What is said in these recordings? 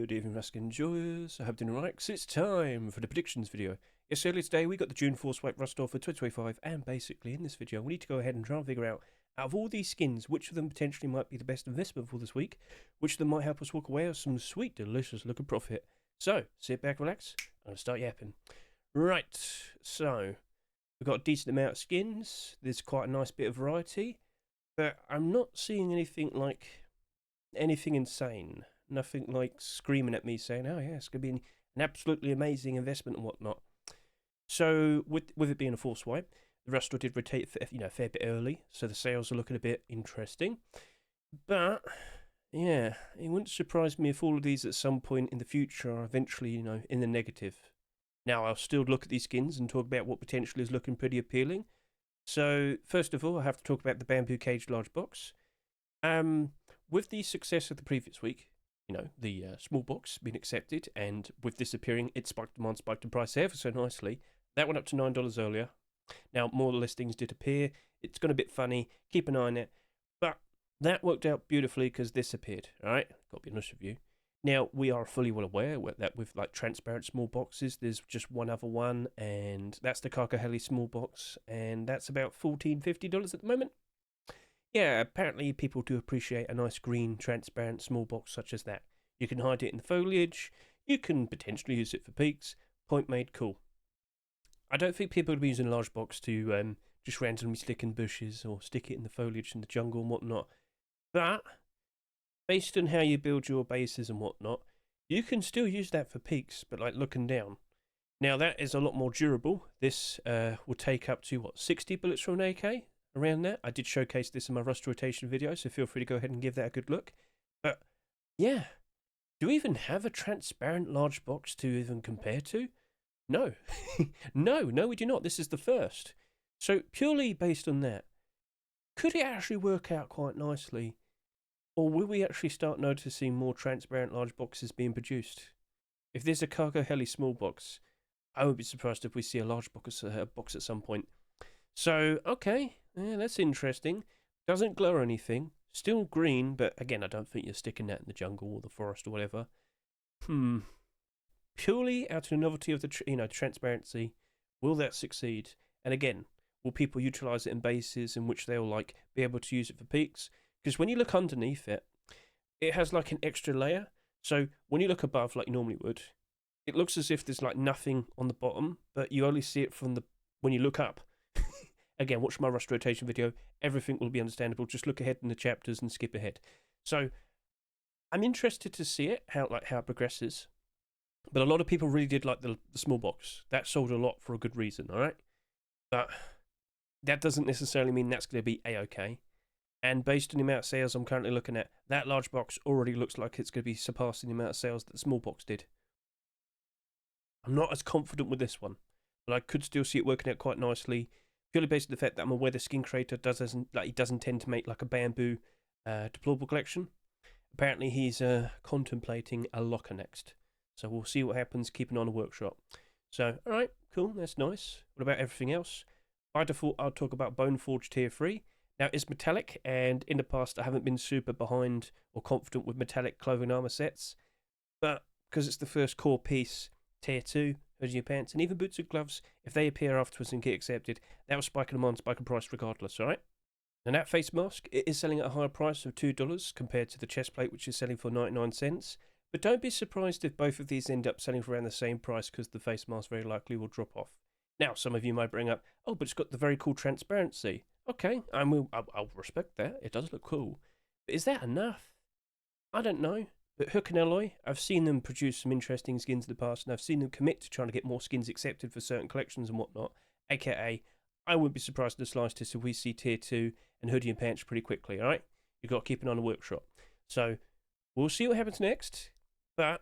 Good evening, Rask enjoyers. I hope you're doing right, 'cause it's time for the predictions video. Yes, earlier today we got the June 4 swipe rust off for 2025, and basically in this video we need to go ahead and try and figure out of all these skins, which of them potentially might be the best investment for this week, which of them might help us walk away with some sweet, delicious looking profit. So, sit back, relax, and I'll start yapping. Right, so we've got a decent amount of skins. There's quite a nice bit of variety, but I'm not seeing anything insane. Nothing like screaming at me saying, oh yeah, it's going to be an absolutely amazing investment and whatnot. So with it being a full swipe, the rust did rotate a fair bit early, so the sales are looking a bit interesting. But yeah, it wouldn't surprise me if all of these at some point in the future are eventually, in the negative. Now, I'll still look at these skins and talk about what potentially is looking pretty appealing. So first of all, I have to talk about the bamboo cage large box. With the success of the previous week, the small box being accepted, and with this appearing, it spiked demand, spiked in price ever so nicely. That went up to $9 earlier. Now, more listings did appear. It's gone a bit funny. Keep an eye on it. But that worked out beautifully because this appeared, all right? Got to be honest with you. Now, we are fully well aware that with transparent small boxes, there's just one other one, and that's the Croco AK small box, and that's about $14, $15 at the moment. Yeah, apparently people do appreciate a nice green, transparent small box such as that. You can hide it in the foliage. You can potentially use it for peaks. Point made, cool. I don't think people will be using a large box to just randomly stick in bushes or stick it in the foliage in the jungle and whatnot. But based on how you build your bases and whatnot, you can still use that for peaks, but looking down. Now that is a lot more durable. This will take up to, 60 bullets from an AK? Around that. I did showcase this in my rust rotation video, so feel free to go ahead and give that a good look. But yeah, do we even have a transparent large box to even compare to? No. no, we do not. This is the first. So purely based on that, could it actually work out quite nicely? Or will we actually start noticing more transparent large boxes being produced? If there's a Croco AK small box, I would be surprised if we see a large box at some point. So, okay, yeah, that's interesting. Doesn't glow or anything. Still green, but again, I don't think you're sticking that in the jungle or the forest or whatever. Purely out of the novelty of the transparency, will that succeed? And again, will people utilize it in bases in which they'll be able to use it for peaks? Because when you look underneath it, it has an extra layer. So when you look above like you normally would, it looks as if there's nothing on the bottom, but you only see it from when you look up. Again, watch my rust rotation video. Everything will be understandable. Just look ahead in the chapters and skip ahead. So I'm interested to see it, how it progresses. But a lot of people really did like the small box. That sold a lot for a good reason, all right? But that doesn't necessarily mean that's going to be A-OK. And based on the amount of sales I'm currently looking at, that large box already looks like it's going to be surpassing the amount of sales that the small box did. I'm not as confident with this one, but I could still see it working out quite nicely. Purely based on the fact that I'm aware the skin creator doesn't tend to make a bamboo deployable collection. Apparently he's contemplating a locker next. So we'll see what happens, keeping on a workshop. So, alright, cool, that's nice. What about everything else? By default, I'll talk about Boneforged Tier 3. Now, it's metallic, and in the past I haven't been super behind or confident with metallic clothing armor sets. But because it's the first core piece, Tier 2, hoodie your pants, and even boots and gloves, if they appear afterwards and get accepted, that will spike them on, spike in price regardless, alright? And that face mask, it is selling at a higher price of $2 compared to the chest plate, which is selling for 99 cents. But don't be surprised if both of these end up selling for around the same price, because the face mask very likely will drop off. Now, some of you might bring up, oh, but it's got the very cool transparency. Okay, I'll respect that. It does look cool. But is that enough? I don't know. But Hook and Alloy, I've seen them produce some interesting skins in the past, and I've seen them commit to trying to get more skins accepted for certain collections and whatnot. AKA, I wouldn't be surprised in the slightest if we see Tier 2 and hoodie and pants pretty quickly, alright? You've got to keep an eye on the workshop. So, we'll see what happens next. But,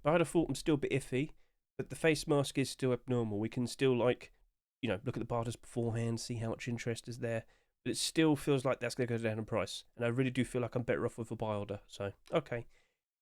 by default, I'm still a bit iffy. But the face mask is still abnormal. We can still, look at the barters beforehand, see how much interest is there. But it still feels like that's going to go down in price. And I really do feel like I'm better off with a buy order. So, okay.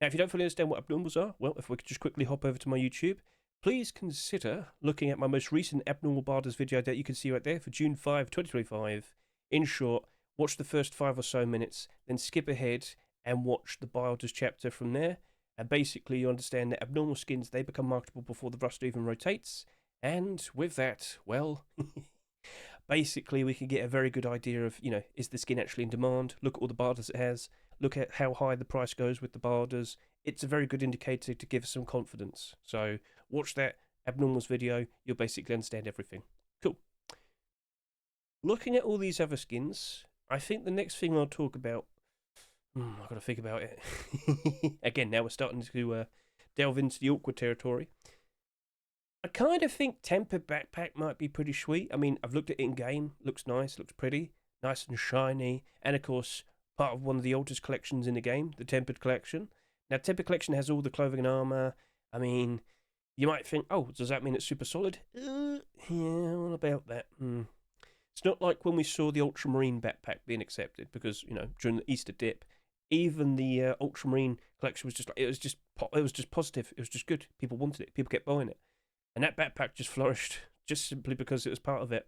Now, if you don't fully understand what abnormals are, well, if we could just quickly hop over to my YouTube, please consider looking at my most recent abnormal barters video that you can see right there for June 5, 2025. In short, watch the first 5 or so minutes, then skip ahead and watch the buy orders chapter from there. And basically, you understand that abnormal skins, they become marketable before the roster even rotates. And with that, well, basically we can get a very good idea of, is the skin actually in demand? Look at all the barders it has. Look at how high the price goes with the barders. It's a very good indicator to give us some confidence. So watch that abnormals video. You'll basically understand everything. Cool. Looking at all these other skins, I think the next thing I'll talk about... I've got to think about it. Again, now we're starting to delve into the awkward territory. I kind of think Tempered Backpack might be pretty sweet. I mean, I've looked at it in-game. Looks nice, looks pretty. Nice and shiny. And, of course, part of one of the oldest collections in the game, the Tempered Collection. Now, Tempered Collection has all the clothing and armour. I mean, you might think, oh, does that mean it's super solid? Yeah, what about that? It's not like when we saw the Ultramarine backpack being accepted, because, during the Easter dip, even the Ultramarine collection was just like, it was just positive. It was just good. People wanted it. People kept buying it. And that backpack just flourished just simply because it was part of it.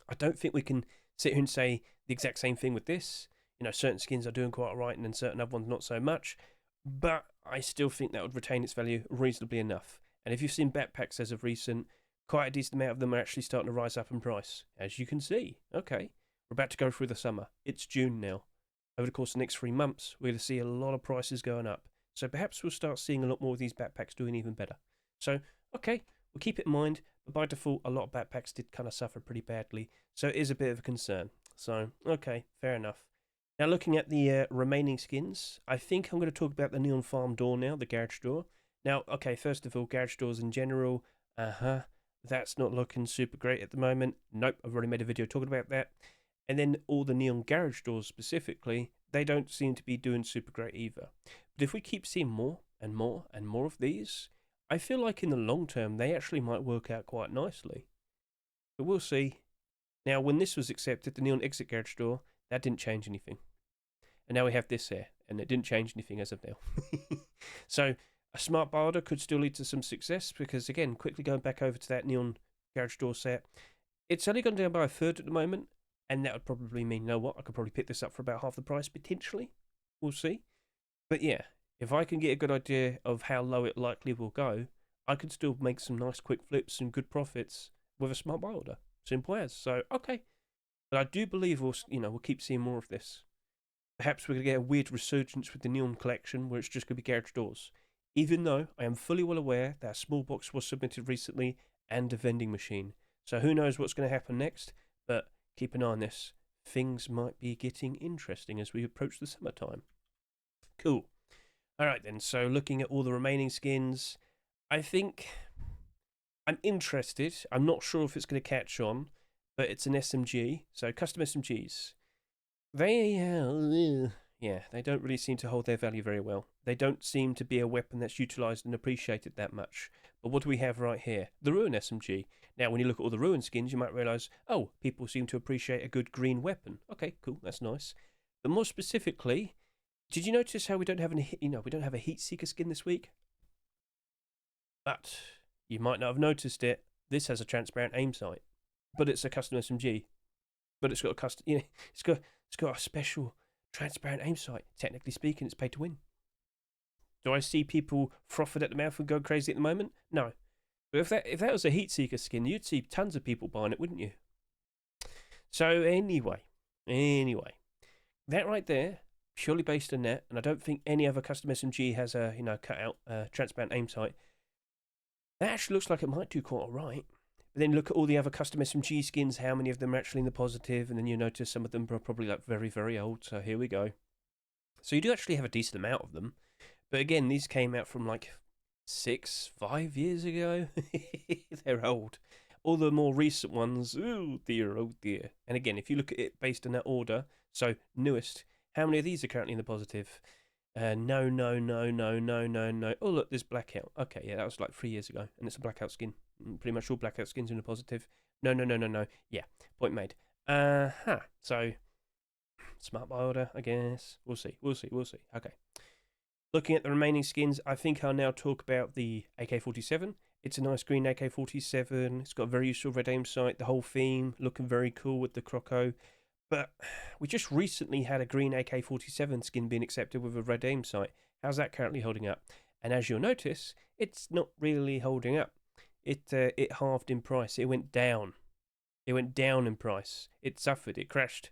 I don't think we can sit here and say the exact same thing with this. Certain skins are doing quite all right and then certain other ones not so much. But I still think that would retain its value reasonably enough. And if you've seen backpacks as of recent, quite a decent amount of them are actually starting to rise up in price. As you can see. Okay, we're about to go through the summer. It's June now. Over the course of the next 3 months, we're going to see a lot of prices going up. So perhaps we'll start seeing a lot more of these backpacks doing even better. So, okay, we'll keep it in mind, but by default, a lot of backpacks did kind of suffer pretty badly, so it is a bit of a concern. So, okay, fair enough. Now, looking at the remaining skins, I think I'm going to talk about the Neon Farm door now, the garage door. Now, okay, first of all, garage doors in general, that's not looking super great at the moment. Nope, I've already made a video talking about that. And then all the neon garage doors specifically, they don't seem to be doing super great either. But if we keep seeing more and more and more of these, I feel like in the long term, they actually might work out quite nicely. But we'll see. Now, when this was accepted, the neon exit garage door, that didn't change anything. And now we have this here, and it didn't change anything as of now. So, a smart barder could still lead to some success, because again, quickly going back over to that neon garage door set, it's only gone down by a third at the moment, and that would probably mean, I could probably pick this up for about half the price, potentially. We'll see. But yeah, if I can get a good idea of how low it likely will go, I could still make some nice quick flips and good profits with a smart buy order. Simple as. So, okay. But I do believe we'll keep seeing more of this. Perhaps we're going to get a weird resurgence with the Neon Collection, where it's just going to be garage doors. Even though I am fully well aware that a small box was submitted recently and a vending machine. So who knows what's going to happen next, but keep an eye on this. Things might be getting interesting as we approach the summertime. Cool. Alright then, so looking at all the remaining skins, I think I'm interested. I'm not sure if it's going to catch on, but it's an SMG, so custom SMGs. They don't really seem to hold their value very well. They don't seem to be a weapon that's utilised and appreciated that much. But what do we have right here? The Ruin SMG. Now, when you look at all the Ruin skins, you might realise, oh, people seem to appreciate a good green weapon. Okay, cool, that's nice. But more specifically, did you notice how we don't have a Heat Seeker skin this week? But you might not have noticed it. This has a transparent aim sight, but it's a custom SMG. But it's got a custom, it's got a special transparent aim sight. Technically speaking, it's pay to win. Do I see people frothing at the mouth and go crazy at the moment? No. But if that was a Heat Seeker skin, you'd see tons of people buying it, wouldn't you? So anyway, that right there, purely based on that, and I don't think any other custom SMG has a cut out transparent aim sight. That actually looks like it might do quite alright. But then look at all the other custom SMG skins, how many of them are actually in the positive, and then you notice some of them are probably like very, very old, so here we go. So you do actually have a decent amount of them, but again, these came out from like 5 years ago. They're old. All the more recent ones, oh dear. And again, if you look at it based on that order, so newest, how many of these are currently in the positive? No. Oh look, there's Blackout. Okay, yeah, that was like 3 years ago, and it's a Blackout skin. Pretty much all Blackout skins in the positive. No. Yeah, point made. So, smart buy order, I guess. We'll see. Okay. Looking at the remaining skins, I think I'll now talk about the AK47. It's a nice green AK47. It's got a very useful red aim sight. The whole theme looking very cool with the Croco. But we just recently had a green AK47 skin being accepted with a red aim sight. How's that currently holding up? And as you'll notice, it's not really holding up. It halved in price. It went down. It went down in price. It suffered. It crashed.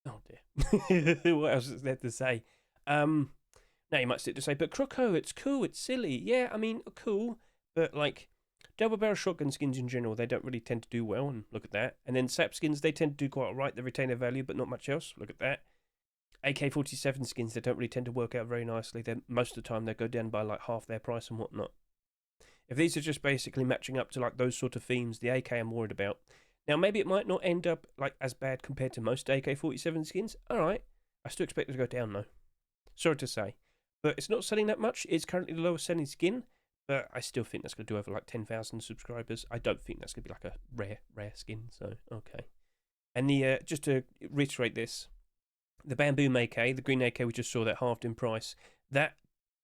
Oh dear. What else is there to say? Now you might sit to say, but Croco, it's cool. It's silly. Yeah, I mean, cool. But like, double barrel shotgun skins in general, they don't really tend to do well. And look at that. And then sap skins, they tend to do quite all right. They retain their value, but not much else. Look at that. AK47 skins, they don't really tend to work out very nicely. Most of the time, they go down by like half their price and whatnot. If these are just basically matching up to like those sort of themes, the AK I'm worried about. Now, maybe it might not end up like as bad compared to most AK47 skins. All right. I still expect it to go down though. Sorry to say. But it's not selling that much. It's currently the lowest selling skin. But I still think that's going to do over like 10,000 subscribers. I don't think that's going to be like a rare skin. So, okay. And the just to reiterate this, the Bamboo AK, the green AK we just saw that halved in price, that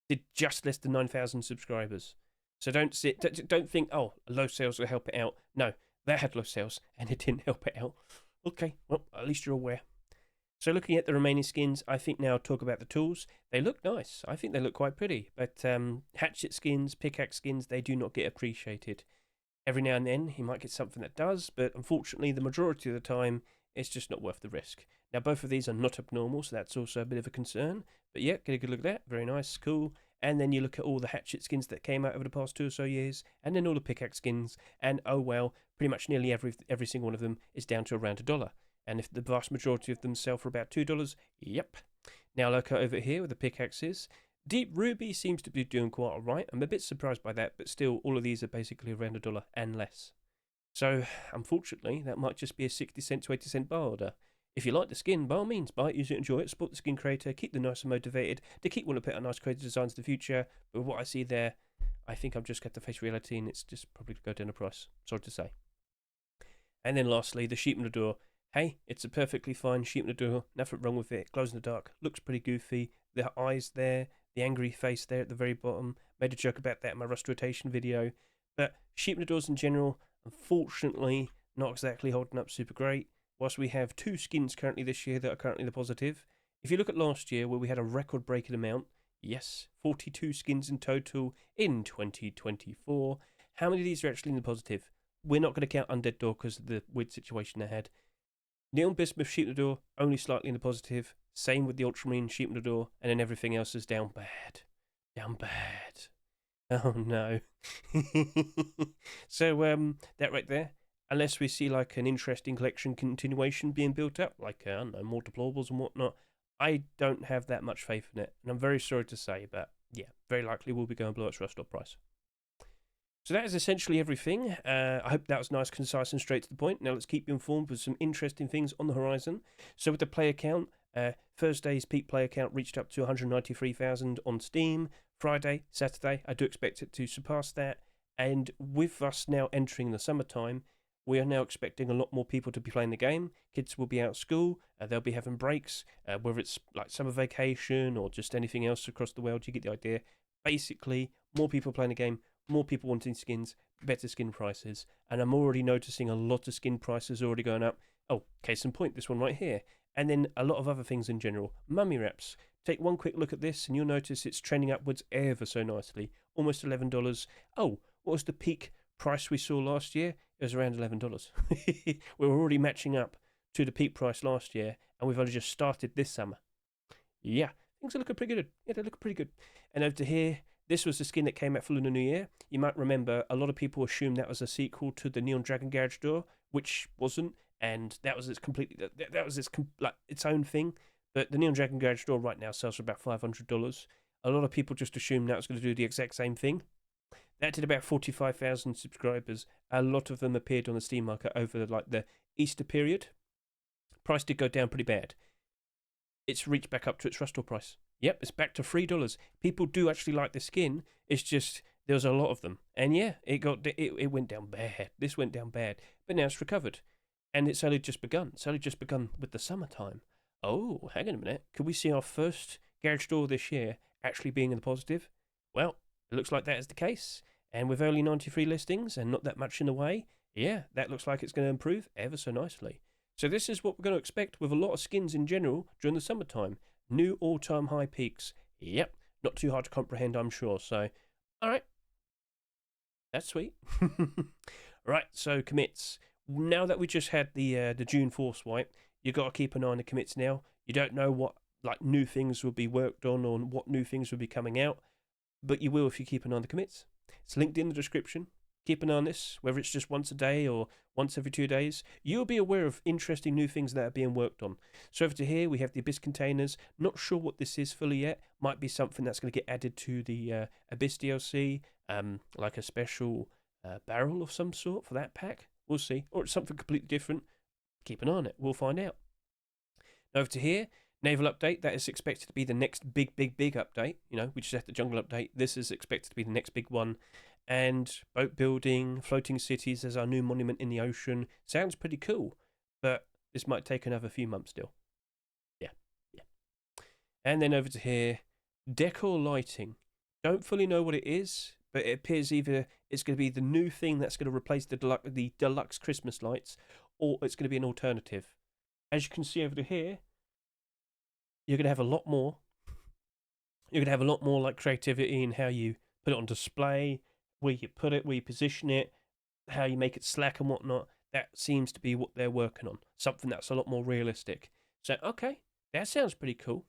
did just less than 9,000 subscribers. So don't think, oh, low sales will help it out. No, that had low sales and it didn't help it out. Okay, well, at least you're aware. So looking at the remaining skins, I think now I'll talk about the tools. They look nice. I think they look quite pretty. But hatchet skins, pickaxe skins, they do not get appreciated. Every now and then, you might get something that does, but unfortunately, the majority of the time, it's just not worth the risk. Now, both of these are not abnormal, so that's also a bit of a concern. But yeah, get a good look at that. Very nice, cool. And then you look at all the hatchet skins that came out over the past 2 or so years, and then all the pickaxe skins, and oh well, pretty much nearly every single one of them is down to around $1. And if the vast majority of them sell for about $2, yep. Now look over here with the pickaxes. Deep Ruby seems to be doing quite alright. I'm a bit surprised by that, but still, all of these are basically around $1 and less. So, unfortunately, that might just be a 60 cent to 80 cent bar order. If you like the skin, by all means, buy it, use it, enjoy it, support the skin creator, keep them nice and motivated, to keep wanting to put out nice creative designs in the future. But what I see there, I think I'm just going to face reality, and it's just probably going to go down the price. Sorry to say. And then lastly, the sheep in the door. Hey, it's a perfectly fine sheep in the door, nothing wrong with it, glows in the dark, looks pretty goofy, the eyes there, the angry face there at the very bottom, made a joke about that in my rust rotation video, but sheep in the doors in general, unfortunately, not exactly holding up super great, whilst we have 2 skins currently this year that are currently the positive. If you look at last year where we had a record-breaking amount, yes, 42 skins in total in 2024, how many of these are actually in the positive? We're not going to count Undead Door because of the weird situation they had. Neon Bismuth Sheep in the Door, only slightly in the positive. Same with the Ultramarine Sheep in the Door, and then everything else is down bad. Down bad. Oh no. So, that right there, unless we see like an interesting collection continuation being built up, like, I don't know, more deplorables and whatnot, I don't have that much faith in it. And I'm very sorry to say, but yeah, very likely we'll be going below its rust price. So that is essentially everything. I hope that was nice, concise, and straight to the point. Now let's keep you informed with some interesting things on the horizon. So with the player count, Thursday's peak player count reached up to 193,000 on Steam. Friday, Saturday, I do expect it to surpass that. And with us now entering the summertime, we are now expecting a lot more people to be playing the game. Kids will be out of school, they'll be having breaks, whether it's like summer vacation or just anything else across the world, you get the idea. Basically, more people playing the game, more people wanting skins, better skin prices, and I'm already noticing a lot of skin prices already going up. Oh, case in point, this one right here. And then a lot of other things in general. Mummy wraps. Take one quick look at this and you'll notice it's trending upwards ever so nicely. Almost $11. Oh, what was the peak price we saw last year? It was around $11. We're already matching up to the peak price last year, and we've only just started this summer. Yeah, things are looking pretty good. Yeah, they're looking pretty good. And over to here, this was the skin that came out for Lunar New Year. You might remember a lot of people assumed that was a sequel to the Neon Dragon Garage Door, which wasn't, and that was its own thing. But the Neon Dragon Garage Door right now sells for about $500. A lot of people just assumed that was going to do the exact same thing. That did about 45,000 subscribers. A lot of them appeared on the Steam market over like the Easter period. Price did go down pretty bad. It's reached back up to its rust price. Yep, it's back to $3. People do actually like the skin. It's just there was a lot of them, and yeah, it went down bad. This went down bad, but now it's recovered, and it's only just begun. It's only just begun with the summertime. Oh, hang on a minute. Could we see our first garage door this year actually being in the positive? Well, it looks like that is the case, and with only 93 listings and not that much in the way, yeah, that looks like it's going to improve ever so nicely. So this is what we're going to expect with a lot of skins in general during the summertime. New all-time high peaks. Yep, not too hard to comprehend, I'm sure. So, all right, that's sweet. Right, so commits. Now that we just had the June Force wipe, you got to keep an eye on the commits now. You don't know what like new things will be worked on or what new things will be coming out, but you will if you keep an eye on the commits. It's linked in the description. Keep an eye on this, whether it's just once a day or once every 2 days. You'll be aware of interesting new things that are being worked on. So over to here, we have the Abyss containers. Not sure what this is fully yet. Might be something that's going to get added to the Abyss DLC, like a special barrel of some sort for that pack. We'll see. Or it's something completely different. Keep an eye on it. We'll find out. Over to here, Naval update. That is expected to be the next big update. You know, we just had the jungle update. This is expected to be the next big one. And boat building, floating cities as our new monument in the ocean. Sounds pretty cool, but this might take another few months still. Yeah. And then over to here, decor lighting. Don't fully know what it is, but it appears either it's going to be the new thing that's going to replace the deluxe Christmas lights, or it's going to be an alternative. As you can see over to here, you're going to have a lot more. You're going to have a lot more like creativity in how you put it on display, where you put it, where you position it, how you make it slack and whatnot. That seems to be what they're working on. Something that's a lot more realistic. So, okay, that sounds pretty cool.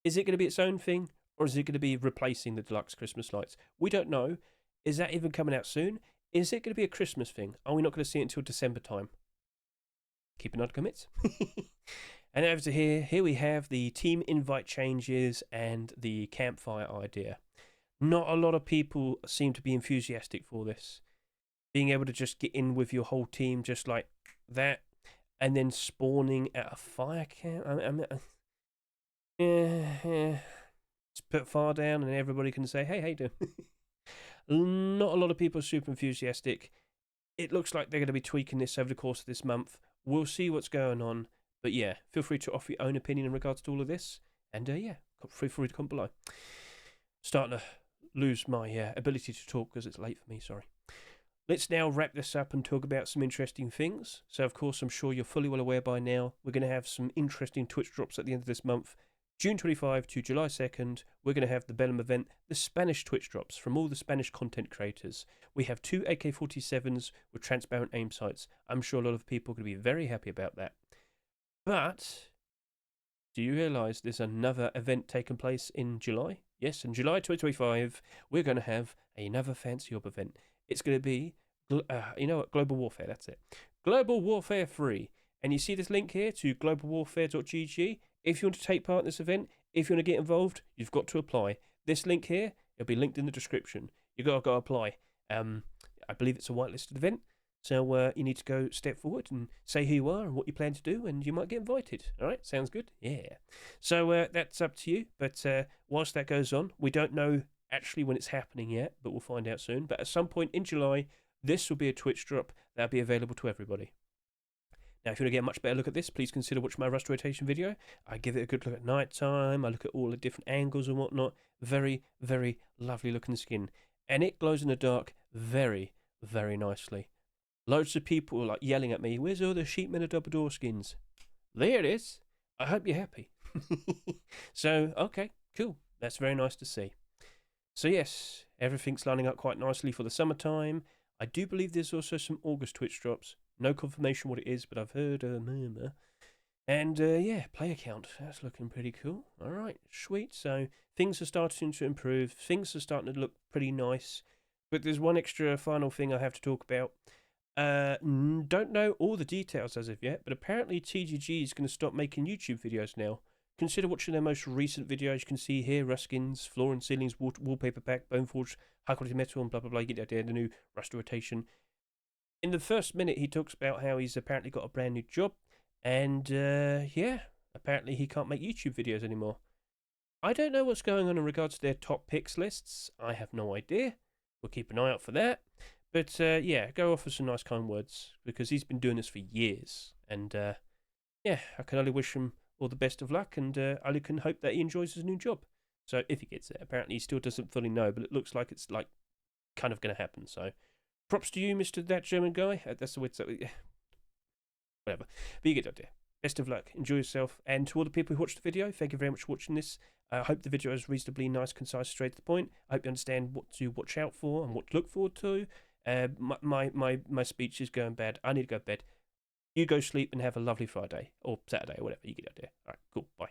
Is it going to be its own thing, or is it going to be replacing the deluxe Christmas lights? We don't know. Is that even coming out soon? Is it going to be a Christmas thing? Are we not going to see it until December time? Keep an eye on commits. And over to here we have the team invite changes and the campfire idea. Not a lot of people seem to be enthusiastic for this. Being able to just get in with your whole team just like that, and then spawning at a fire camp. Just put fire down and everybody can say, hey, how you doing? Not a lot of people are super enthusiastic. It looks like they're going to be tweaking this over the course of this month. We'll see what's going on. But yeah, feel free to offer your own opinion in regards to all of this. And yeah, feel free to comment below. Starting to lose my ability to talk because it's late for me, sorry. Let's now wrap this up and talk about some interesting things. So, of course, I'm sure you're fully well aware by now, we're going to have some interesting Twitch drops at the end of this month. June 25 to July 2nd, we're going to have the Bellum event, the Spanish Twitch drops from all the Spanish content creators. We have 2 AK47s with transparent aim sights. I'm sure a lot of people are going to be very happy about that. But do you realise there's another event taking place in July? Yes, in July 2025, we're going to have another FancyOrb event. It's going to be, you know what, Global Warfare, that's it. Global Warfare 3. And you see this link here to globalwarfare.gg. If you want to take part in this event, if you want to get involved, you've got to apply. This link here, it'll be linked in the description. You've got to go apply. I believe it's a whitelisted event. So you need to go step forward and say who you are and what you plan to do, and you might get invited. All right, sounds good? Yeah. So that's up to you. But whilst that goes on, we don't know actually when it's happening yet, but we'll find out soon. But at some point in July, this will be a Twitch drop that'll be available to everybody. Now, if you want to get a much better look at this, please consider watching my rust rotation video. I give it a good look at night time. I look at all the different angles and whatnot. Very, very lovely looking skin. And it glows in the dark very, very nicely. Loads of people are like yelling at me, where's all the Sheepmen of Double Door skins? There it is. I hope you're happy. So, okay, cool. That's very nice to see. So yes, everything's lining up quite nicely for the summertime. I do believe there's also some August Twitch drops. No confirmation what it is, but I've heard a murmur. And yeah, player count. That's looking pretty cool. All right, sweet. So things are starting to improve. Things are starting to look pretty nice. But there's one extra final thing I have to talk about. Don't know all the details as of yet, but apparently TGG is going to stop making YouTube videos now. Consider watching their most recent videos. You can see here, Ruskins, Floor and Ceilings, Wallpaper Pack, Boneforged, High Quality Metal, and blah blah blah. You get the idea, the new rust rotation. In the first minute, he talks about how he's apparently got a brand new job, and yeah, apparently he can't make YouTube videos anymore. I don't know what's going on in regards to their top picks lists. I have no idea. We'll keep an eye out for that. But yeah, go off with some nice kind words, because he's been doing this for years. And yeah, I can only wish him all the best of luck, and I only can hope that he enjoys his new job. So if he gets it, apparently he still doesn't fully know, but it looks like it's like kind of going to happen. So props to you, Mr. That German Guy. That's the way it's... whatever. But you get the idea. Best of luck. Enjoy yourself. And to all the people who watched the video, thank you very much for watching this. I hope the video is reasonably nice, concise, straight to the point. I hope you understand what to watch out for and what to look forward to. My speech is going bad. I need to go to bed. You go sleep and have a lovely Friday or Saturday or whatever. You get the idea. All right, cool. Bye.